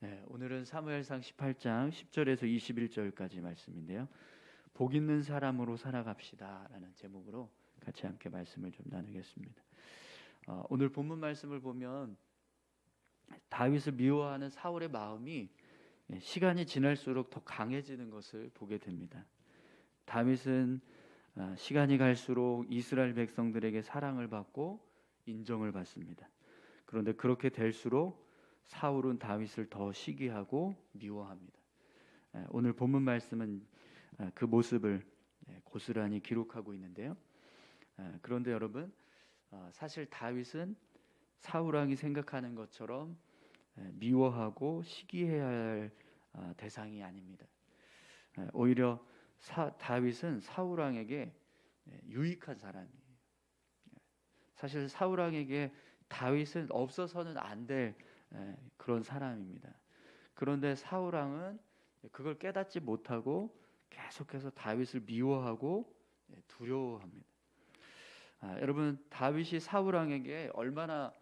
네, 오늘은 사무엘상 18장 10절에서 21절까지 말씀인데요. 복 있는 사람으로 살아갑시다 라는 제목으로 같이 함께 말씀을 좀 나누겠습니다. 오늘 본문 말씀을 보면 다윗을 미워하는 사울의 마음이 시간이 지날수록 더 강해지는 것을 보게 됩니다. 다윗은 시간이 갈수록 이스라엘 백성들에게 사랑을 받고 인정을 받습니다. 그런데 그렇게 될수록 사울은 다윗을 더 시기하고 미워합니다. 오늘 본문 말씀은 그 모습을 고스란히 기록하고 있는데요. 그런데 여러분, 사실 다윗은 사울 왕이 생각하는 것처럼 미워하고 시기해야 할 대상이 아닙니다. 오히려 다윗은 사울 왕에게 유익한 사람이에요. 사실 사울 왕에게 다윗은 없어서는 안 될 그런 사람입니다. 그런데 사울 왕은 그걸 깨닫지 못하고 계속해서 다윗을 미워하고 두려워합니다. 여러분, 다윗이 사울 왕에게 얼마나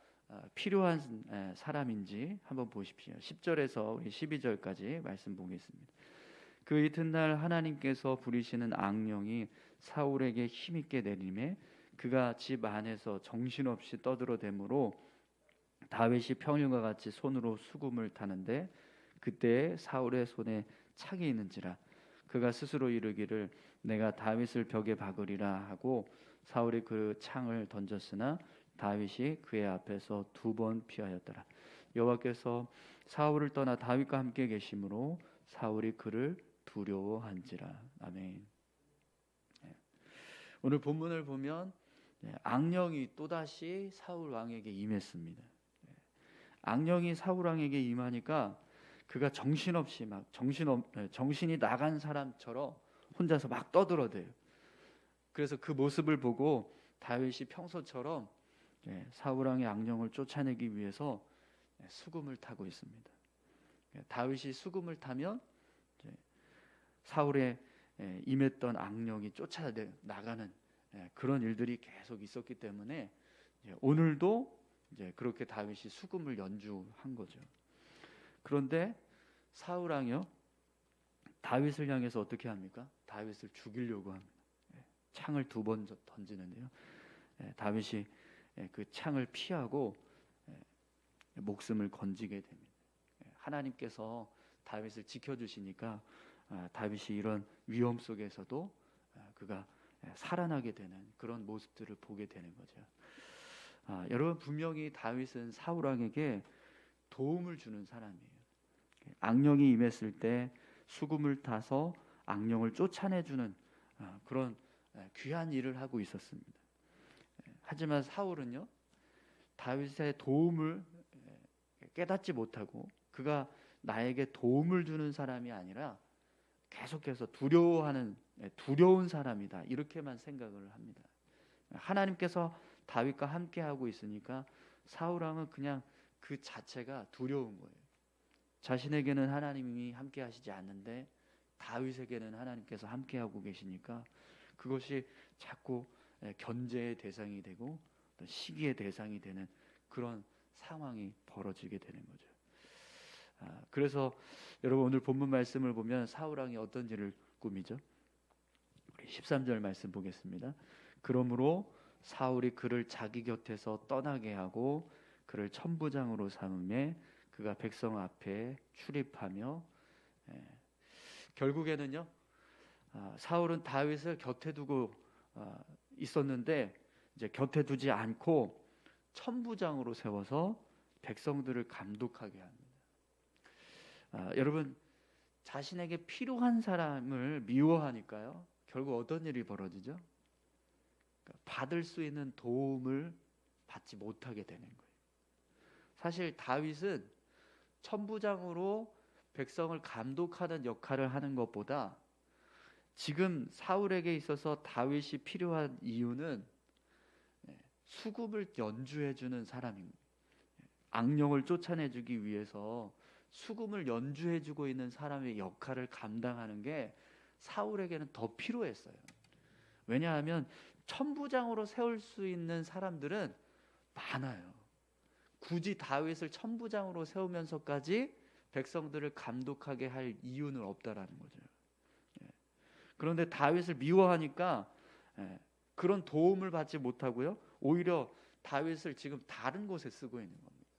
필요한 사람인지 한번 보십시오. 10절에서 우리 12절까지 말씀 보겠습니다. 그 이튿날 하나님께서 부리시는 악령이 사울에게 힘있게 내림에 그가 집 안에서 정신없이 떠들어대므로 다윗이 평일과 같이 손으로 수금을 타는데 그때 사울의 손에 창이 있는지라 그가 스스로 이르기를 내가 다윗을 벽에 박으리라 하고 사울이 그 창을 던졌으나 다윗이 그의 앞에서 2번 피하였더라. 여호와께서 사울을 떠나 다윗과 함께 계심으로 사울이 그를 두려워한지라. 아멘. 오늘 본문을 보면 악령이 또다시 사울 왕에게 임했습니다. 악령이 사울 왕에게 임하니까 그가 정신없이 정신이 나간 사람처럼 혼자서 막 떠들어대요. 그래서 그 모습을 보고 다윗이 평소처럼 사울 왕의 악령을 쫓아내기 위해서 수금을 타고 있습니다. 다윗이 수금을 타면 사울의 임했던 악령이 쫓아나가는 그런 일들이 계속 있었기 때문에 오늘도 그렇게 다윗이 수금을 연주한 거죠. 그런데 사울 왕이요, 다윗을 향해서 어떻게 합니까? 다윗을 죽이려고 합니다. 창을 2번 던지는데요. 다윗이 그 창을 피하고 목숨을 건지게 됩니다. 하나님께서 다윗을 지켜주시니까 다윗이 이런 위험 속에서도 그가 살아나게 되는 그런 모습들을 보게 되는 거죠. 여러분, 분명히 다윗은 사울 왕에게 도움을 주는 사람이에요. 악령이 임했을 때 수금을 타서 악령을 쫓아내주는 그런 귀한 일을 하고 있었습니다. 하지만 사울은요, 다윗의 도움을 깨닫지 못하고 그가 나에게 도움을 주는 사람이 아니라 계속해서 두려운 사람이다, 이렇게만 생각을 합니다. 하나님께서 다윗과 함께 하고 있으니까 사울 왕은 그냥 그 자체가 두려운 거예요. 자신에게는 하나님이 함께 하시지 않는데 다윗에게는 하나님께서 함께 하고 계시니까 그것이 자꾸 견제의 대상이 되고 또 시기의 대상이 되는 그런 상황이 벌어지게 되는 거죠. 그래서 여러분, 오늘 본문 말씀을 보면 사울 왕이 어떤 일을 꾸미죠? 우리 13절 말씀 보겠습니다. 그러므로 사울이 그를 자기 곁에서 떠나게 하고 그를 천부장으로 삼음에 그가 백성 앞에 출입하며 결국에는요, 사울은 다윗을 곁에 두고 있었는데 이제 곁에 두지 않고 천부장으로 세워서 백성들을 감독하게 합니다. 여러분, 자신에게 필요한 사람을 미워하니까요, 결국 어떤 일이 벌어지죠? 받을 수 있는 도움을 받지 못하게 되는 거예요. 사실 다윗은 천부장으로 백성을 감독하는 역할을 하는 것보다 지금 사울에게 있어서 다윗이 필요한 이유는 수금을 연주해주는 사람입니다. 악령을 쫓아내주기 위해서 수금을 연주해주고 있는 사람의 역할을 감당하는 게 사울에게는 더 필요했어요. 왜냐하면 천부장으로 세울 수 있는 사람들은 많아요. 굳이 다윗을 천부장으로 세우면서까지 백성들을 감독하게 할 이유는 없다라는 거죠. 예. 그런데 다윗을 미워하니까 그런 도움을 받지 못하고요. 오히려 다윗을 지금 다른 곳에 쓰고 있는 겁니다.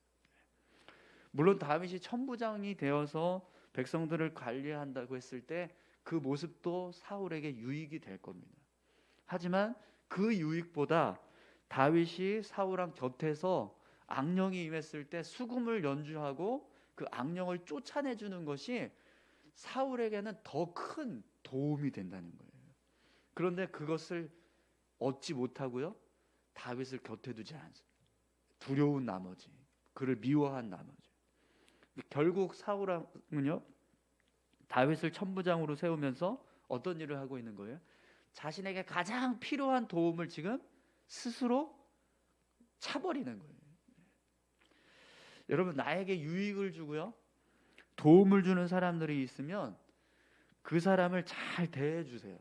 물론 다윗이 천부장이 되어서 백성들을 관리한다고 했을 때 그 모습도 사울에게 유익이 될 겁니다. 하지만 그 유익보다 다윗이 사울왕 곁에서 악령이 임했을 때 수금을 연주하고 그 악령을 쫓아내주는 것이 사울에게는 더 큰 도움이 된다는 거예요. 그런데 그것을 얻지 못하고요, 다윗을 곁에 두지 않습니다. 두려운 나머지, 그를 미워한 나머지, 결국 사울왕은요 다윗을 천부장으로 세우면서 어떤 일을 하고 있는 거예요? 자신에게 가장 필요한 도움을 지금 스스로 차버리는 거예요. 여러분, 나에게 유익을 주고요, 도움을 주는 사람들이 있으면 그 사람을 잘 대해 주세요.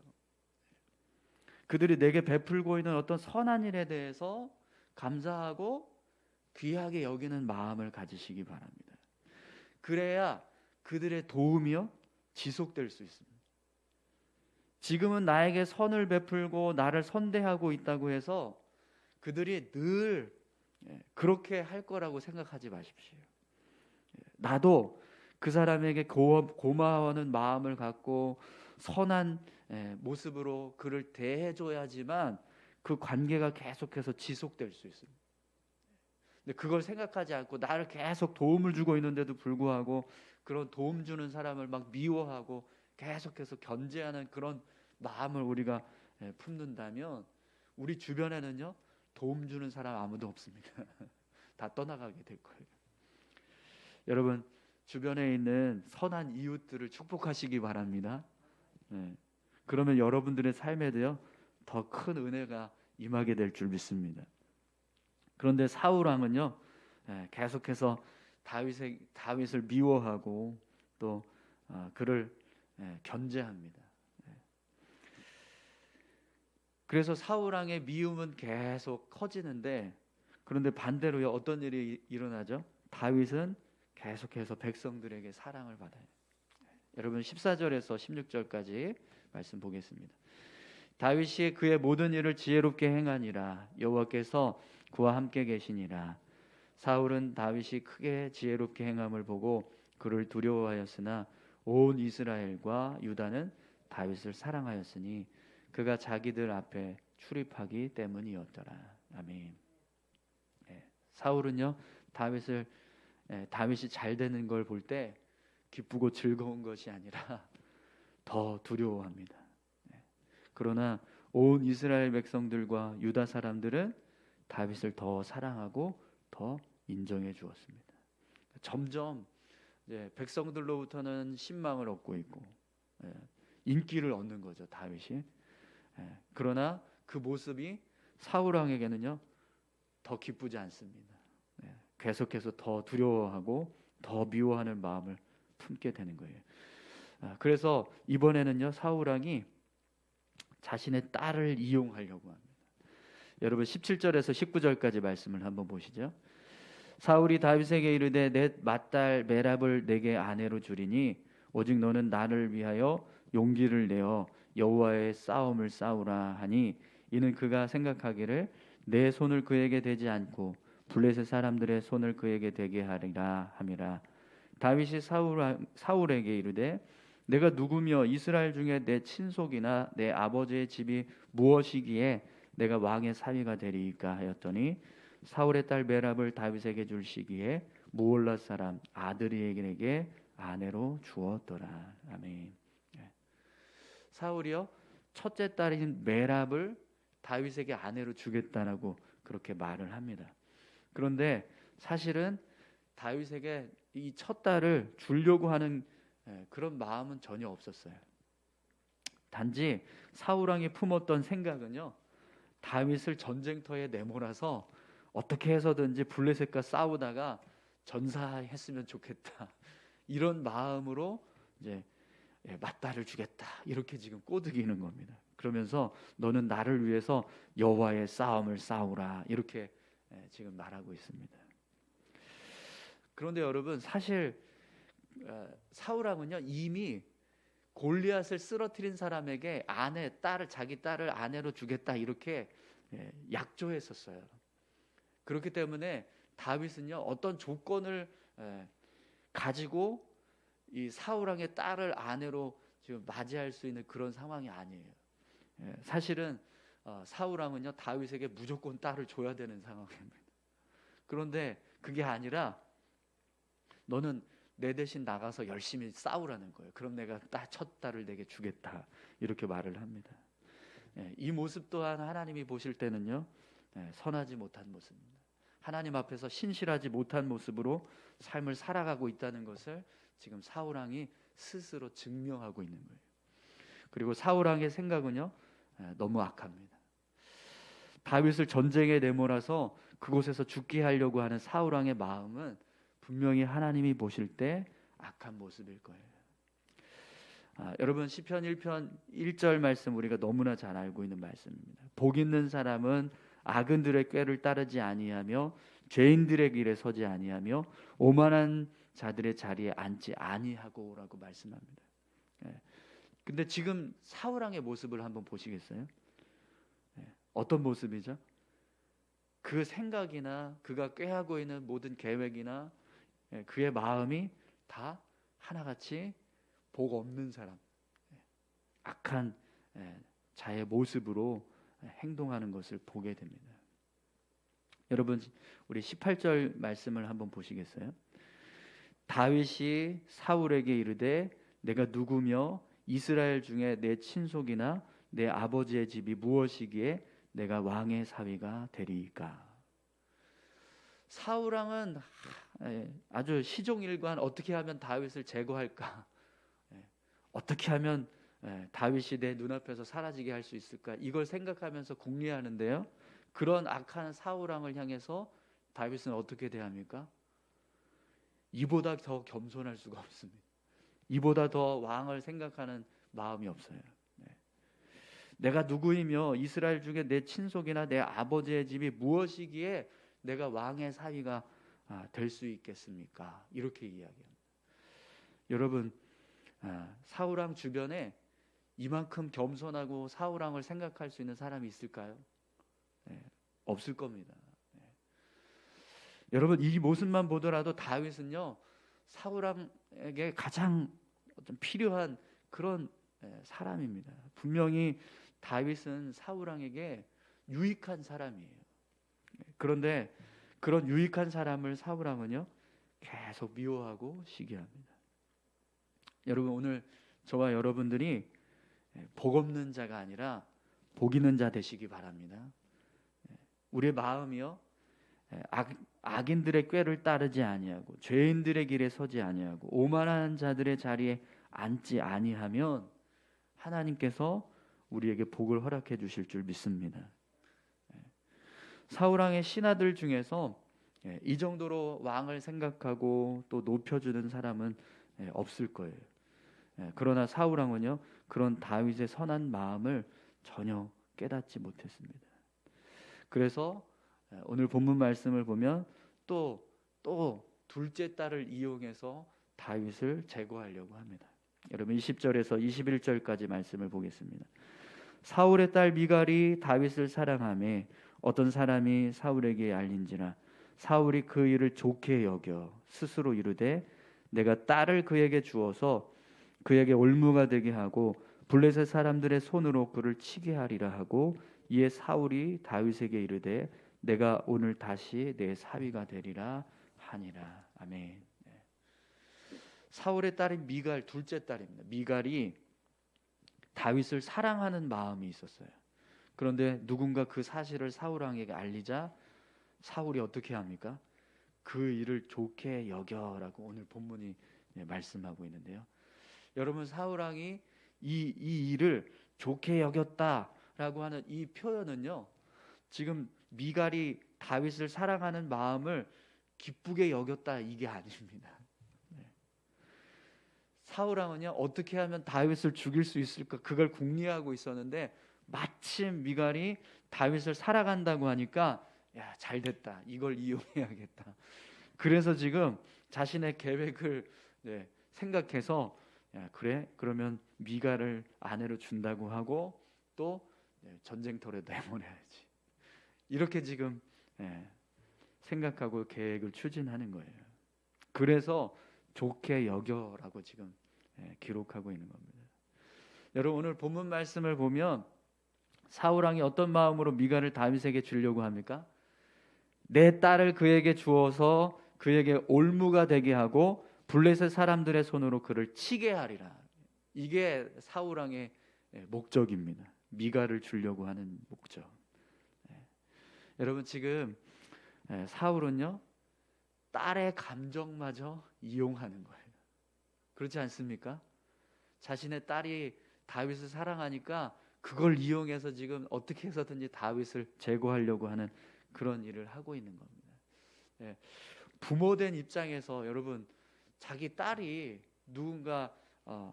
그들이 내게 베풀고 있는 어떤 선한 일에 대해서 감사하고 귀하게 여기는 마음을 가지시기 바랍니다. 그래야 그들의 도움이요 지속될 수 있습니다. 지금은 나에게 선을 베풀고 나를 선대하고 있다고 해서 그들이 늘 그렇게 할 거라고 생각하지 마십시오. 나도 그 사람에게 고마워하는 마음을 갖고 선한 모습으로 그를 대해줘야지만 그 관계가 계속해서 지속될 수 있습니다. 근데 그걸 생각하지 않고 나를 계속 도움을 주고 있는데도 불구하고 그런 도움 주는 사람을 막 미워하고 계속해서 견제하는 그런 마음을 우리가 품는다면 우리 주변에는요 도움 주는 사람 아무도 없습니다. 다 떠나가게 될 거예요. 여러분, 주변에 있는 선한 이웃들을 축복하시기 바랍니다. 그러면 여러분들의 삶에도요 더 큰 은혜가 임하게 될 줄 믿습니다. 그런데 사울 왕은요 계속해서 다윗을 미워하고 또 그를 견제합니다. 그래서 사울 왕의 미움은 계속 커지는데, 그런데 반대로요 어떤 일이 일어나죠? 다윗은 계속해서 백성들에게 사랑을 받아요. 여러분 14절에서 16절까지 말씀 보겠습니다. 다윗이 그의 모든 일을 지혜롭게 행하니라. 여호와께서 그와 함께 계시니라. 사울은 다윗이 크게 지혜롭게 행함을 보고 그를 두려워하였으나 온 이스라엘과 유다는 다윗을 사랑하였으니 그가 자기들 앞에 출입하기 때문이었더라. 아멘. 사울은요 다윗이 잘 되는 걸 볼 때 기쁘고 즐거운 것이 아니라 더 두려워합니다. 그러나 온 이스라엘 백성들과 유다 사람들은 다윗을 더 사랑하고 더 인정해 주었습니다. 점점 백성들로부터는 신망을 얻고 있고 인기를 얻는 거죠, 다윗이. 그러나 그 모습이 사울 왕에게는요 더 기쁘지 않습니다. 계속해서 더 두려워하고 더 미워하는 마음을 품게 되는 거예요. 그래서 이번에는요 사울 왕이 자신의 딸을 이용하려고 합니다. 여러분 17절에서 19절까지 말씀을 한번 보시죠. 사울이 다윗에게 이르되 내 맏딸 메랍을 내게 아내로 주리니 오직 너는 나를 위하여 용기를 내어 여호와의 싸움을 싸우라 하니, 이는 그가 생각하기를 내 손을 그에게 대지 않고 블레셋 사람들의 손을 그에게 대게 하리라 함이라. 다윗이 사울에게 이르되 내가 누구며 이스라엘 중에 내 친속이나 내 아버지의 집이 무엇이기에 내가 왕의 사위가 되리이까 하였더니 사울의 딸 메랍을 다윗에게 줄 시기에 무올라 사람 아드리에게 아내로 주었더라. 아멘. 사울이요 첫째 딸인 메랍을 다윗에게 아내로 주겠다라고 그렇게 말을 합니다. 그런데 사실은 다윗에게 이 첫 딸을 주려고 하는 그런 마음은 전혀 없었어요. 단지 사울 왕이 품었던 생각은요 다윗을 전쟁터에 내몰아서 어떻게 해서든지 블레셋과 싸우다가 전사했으면 좋겠다, 이런 마음으로 이제 맏딸을 주겠다 이렇게 지금 꼬드기는 겁니다. 그러면서 너는 나를 위해서 여호와의 싸움을 싸우라 이렇게 지금 말하고 있습니다. 그런데 여러분, 사실 사울왕은요 이미 골리앗을 쓰러뜨린 사람에게 자기 딸을 아내로 주겠다 이렇게 약조했었어요. 그렇기 때문에 다윗은요 어떤 조건을 가지고 이 사울왕의 딸을 아내로 지금 맞이할 수 있는 그런 상황이 아니에요. 사실은 사울왕은요 다윗에게 무조건 딸을 줘야 되는 상황입니다. 그런데 그게 아니라 너는 내 대신 나가서 열심히 싸우라는 거예요. 그럼 내가 첫 딸을 내게 주겠다 이렇게 말을 합니다. 이 모습 또한 하나님이 보실 때는요 선하지 못한 모습입니다. 하나님 앞에서 신실하지 못한 모습으로 삶을 살아가고 있다는 것을 지금 사울왕이 스스로 증명하고 있는 거예요. 그리고 사울왕의 생각은요 너무 악합니다. 다윗을 전쟁에 내몰아서 그곳에서 죽게 하려고 하는 사울왕의 마음은 분명히 하나님이 보실 때 악한 모습일 거예요. 여러분 시편 1편 1절 말씀 우리가 너무나 잘 알고 있는 말씀입니다. 복 있는 사람은 악인들의 꾀를 따르지 아니하며 죄인들의 길에 서지 아니하며 오만한 자들의 자리에 앉지 아니하고라고 말씀합니다. 근데 지금 사울왕의 모습을 한번 보시겠어요? 어떤 모습이죠? 그 생각이나 그가 꾀하고 있는 모든 계획이나 그의 마음이 다 하나같이 복 없는 사람, 악한 자의 모습으로 행동하는 것을 보게 됩니다. 여러분 우리 18절 말씀을 한번 보시겠어요? 다윗이 사울에게 이르되 내가 누구며 이스라엘 중에 내 친속이나 내 아버지의 집이 무엇이기에 내가 왕의 사위가 되리이까? 사울왕은 아주 시종일관 어떻게 하면 다윗을 제거할까? 어떻게 하면 다윗이 내 눈앞에서 사라지게 할 수 있을까? 이걸 생각하면서 궁리하는데요. 그런 악한 사울왕을 향해서 다윗은 어떻게 대합니까? 이보다 더 겸손할 수가 없습니다. 이보다 더 왕을 생각하는 마음이 없어요. 내가 누구이며 이스라엘 중에 내 친속이나 내 아버지의 집이 무엇이기에 내가 왕의 사위가 될 수 있겠습니까? 이렇게 이야기합니다. 여러분 사울왕 주변에 이만큼 겸손하고 사울왕을 생각할 수 있는 사람이 있을까요? 없을 겁니다. 여러분 이 모습만 보더라도 다윗은요 사울왕에게 가장 좀 필요한 그런 사람입니다. 분명히 다윗은 사울왕에게 유익한 사람이에요. 그런데 그런 유익한 사람을 사울왕은요 계속 미워하고 시기합니다. 여러분 오늘 저와 여러분들이 복 없는 자가 아니라 복 있는 자 되시기 바랍니다. 우리의 마음이요 악인들의 꾀를 따르지 아니하고 죄인들의 길에 서지 아니하고 오만한 자들의 자리에 앉지 아니하면 하나님께서 우리에게 복을 허락해 주실 줄 믿습니다. 사울왕의 신하들 중에서 이 정도로 왕을 생각하고 또 높여주는 사람은 없을 거예요. 그러나 사울왕은요 그런 다윗의 선한 마음을 전혀 깨닫지 못했습니다. 그래서 오늘 본문 말씀을 보면 또 둘째 딸을 이용해서 다윗을 제거하려고 합니다. 여러분 20절에서 21절까지 말씀을 보겠습니다. 사울의 딸 미갈이 다윗을 사랑하며 어떤 사람이 사울에게 알린지라 사울이 그 일을 좋게 여겨 스스로 이르되 내가 딸을 그에게 주어서 그에게 올무가 되게 하고 블레셋 사람들의 손으로 그를 치게 하리라 하고 이에 사울이 다윗에게 이르되 내가 오늘 다시 내 사위가 되리라 하니라. 아멘. 사울의 딸인 미갈 둘째 딸입니다. 미갈이 다윗을 사랑하는 마음이 있었어요. 그런데 누군가 그 사실을 사울왕에게 알리자 사울이 어떻게 합니까? 그 일을 좋게 여겨라고 오늘 본문이 말씀하고 있는데요. 여러분 사울왕이 이 일을 좋게 여겼다라고 하는 이 표현은요. 지금 미갈이 다윗을 사랑하는 마음을 기쁘게 여겼다 이게 아닙니다. 사울왕은요 어떻게 하면 다윗을 죽일 수 있을까 그걸 궁리하고 있었는데 마침 미갈이 다윗을 살아간다고 하니까 야 잘됐다 이걸 이용해야겠다. 그래서 지금 자신의 계획을 생각해서 야, 그래? 그러면 미갈을 아내로 준다고 하고 또 전쟁터로 내보내야지. 이렇게 지금 생각하고 계획을 추진하는 거예요. 그래서 좋게 여겨라고 지금 기록하고 있는 겁니다. 여러분 오늘 본문 말씀을 보면 사울 왕이 어떤 마음으로 미갈을 다윗에게 주려고 합니까? 내 딸을 그에게 주어서 그에게 올무가 되게 하고 블레셋 사람들의 손으로 그를 치게 하리라. 이게 사울 왕의 목적입니다. 미갈을 주려고 하는 목적. 여러분 지금 사울은요 딸의 감정마저 이용하는 거예요. 그렇지 않습니까? 자신의 딸이 다윗을 사랑하니까 그걸 이용해서 지금 어떻게 해서든지 다윗을 제거하려고 하는 그런 일을 하고 있는 겁니다. 부모된 입장에서 여러분 자기 딸이 누군가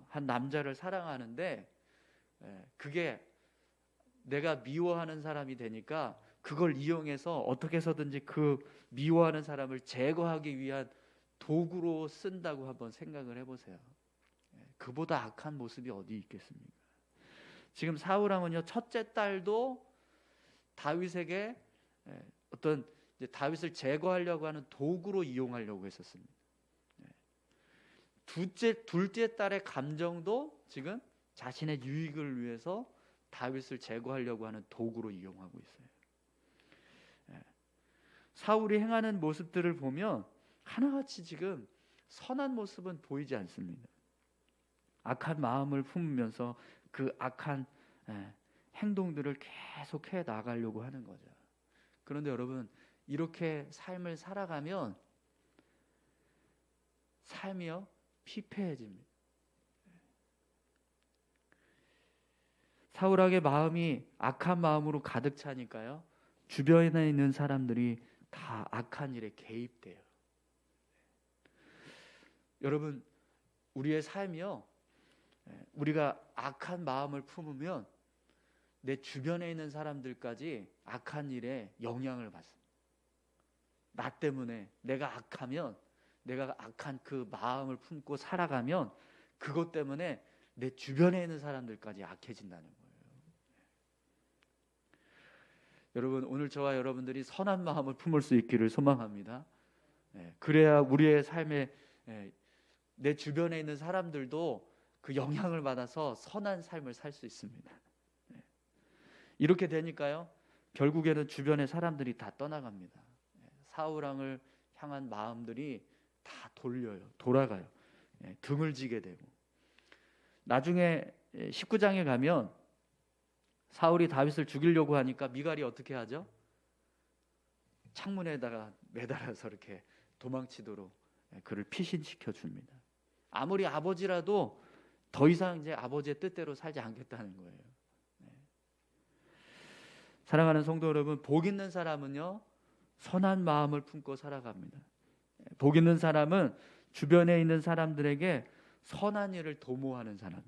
한 남자를 사랑하는데 그게 내가 미워하는 사람이 되니까 그걸 이용해서 어떻게 해서든지 그 미워하는 사람을 제거하기 위한 도구로 쓴다고 한번 생각을 해보세요. 그보다 악한 모습이 어디 있겠습니까? 지금 사울 왕은요 첫째 딸도 다윗에게 어떤 다윗을 제거하려고 하는 도구로 이용하려고 했었습니다. 둘째 딸의 감정도 지금 자신의 유익을 위해서 다윗을 제거하려고 하는 도구로 이용하고 있어요. 사울이 행하는 모습들을 보면 하나같이 지금 선한 모습은 보이지 않습니다. 악한 마음을 품으면서 그 악한 행동들을 계속해 나가려고 하는 거죠. 그런데 여러분 이렇게 삶을 살아가면 삶이요 피폐해집니다. 사울 왕의 마음이 악한 마음으로 가득 차니까요 주변에 있는 사람들이 다 악한 일에 개입돼요. 여러분 우리의 삶이요 우리가 악한 마음을 품으면 내 주변에 있는 사람들까지 악한 일에 영향을 받습니다. 나 때문에 내가 악하면 내가 악한 그 마음을 품고 살아가면 그것 때문에 내 주변에 있는 사람들까지 악해진다는 거예요. 여러분 오늘 저와 여러분들이 선한 마음을 품을 수 있기를 소망합니다. 그래야 우리의 삶에 내 주변에 있는 사람들도 그 영향을 받아서 선한 삶을 살 수 있습니다. 이렇게 되니까요 결국에는 주변의 사람들이 다 떠나갑니다. 사울 왕을 향한 마음들이 다 돌아가요. 등을 지게 되고 나중에 19장에 가면 사울이 다윗을 죽이려고 하니까 미갈이 어떻게 하죠? 창문에다가 매달아서 이렇게 도망치도록 그를 피신시켜 줍니다. 아무리 아버지라도 더 이상 이제 아버지의 뜻대로 살지 않겠다는 거예요. 사랑하는 성도 여러분, 복 있는 사람은요 선한 마음을 품고 살아갑니다. 복 있는 사람은 주변에 있는 사람들에게 선한 일을 도모하는 사람.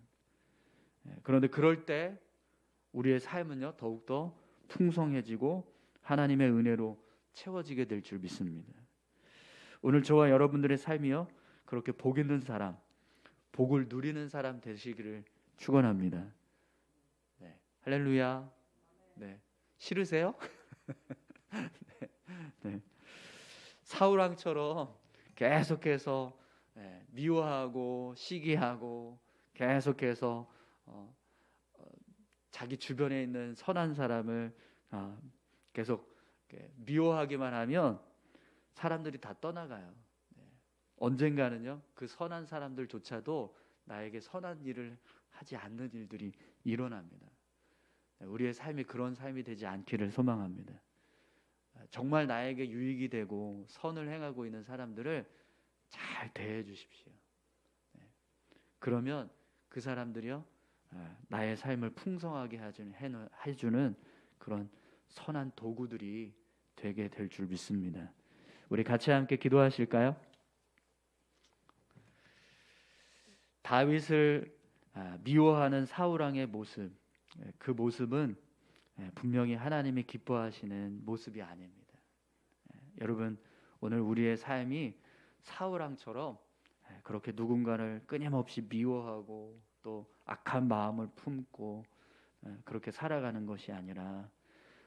그런데 그럴 때 우리의 삶은요 더욱더 풍성해지고 하나님의 은혜로 채워지게 될 줄 믿습니다. 오늘 저와 여러분들의 삶이요 그렇게 복 있는 사람, 복을 누리는 사람 되시기를 축원합니다. 할렐루야. 싫으세요? 네. 사울 왕처럼 계속해서 미워하고 시기하고 계속해서 자기 주변에 있는 선한 사람을 계속 미워하기만 하면 사람들이 다 떠나가요. 언젠가는요 그 선한 사람들조차도 나에게 선한 일을 하지 않는 일들이 일어납니다. 우리의 삶이 그런 삶이 되지 않기를 소망합니다. 정말 나에게 유익이 되고 선을 행하고 있는 사람들을 잘 대해 주십시오. 그러면 그 사람들이요 나의 삶을 풍성하게 해주는 그런 선한 도구들이 되게 될 줄 믿습니다. 우리 같이 함께 기도하실까요? 다윗을 미워하는 사울 왕의 모습, 그 모습은 분명히 하나님이 기뻐하시는 모습이 아닙니다. 여러분 오늘 우리의 삶이 사울 왕처럼 그렇게 누군가를 끊임없이 미워하고 또 악한 마음을 품고 그렇게 살아가는 것이 아니라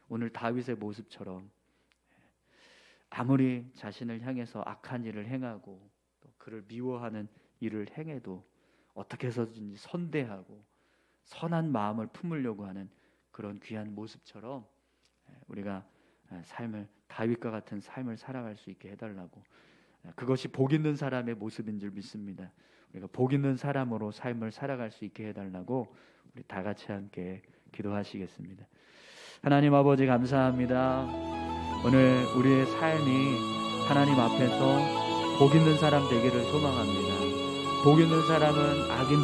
오늘 다윗의 모습처럼 아무리 자신을 향해서 악한 일을 행하고 또 그를 미워하는 일을 행해도 어떻게 해서든지 선대하고 선한 마음을 품으려고 하는 그런 귀한 모습처럼 우리가 삶을 다윗과 같은 삶을 살아갈 수 있게 해달라고, 그것이 복 있는 사람의 모습인 줄 믿습니다. 우리가 복 있는 사람으로 삶을 살아갈 수 있게 해달라고 우리 다 같이 함께 기도하시겠습니다. 하나님 아버지 감사합니다. 오늘 우리의 삶이 하나님 앞에서 복 있는 사람 되기를 소망합니다. 복 있는 사람은 악인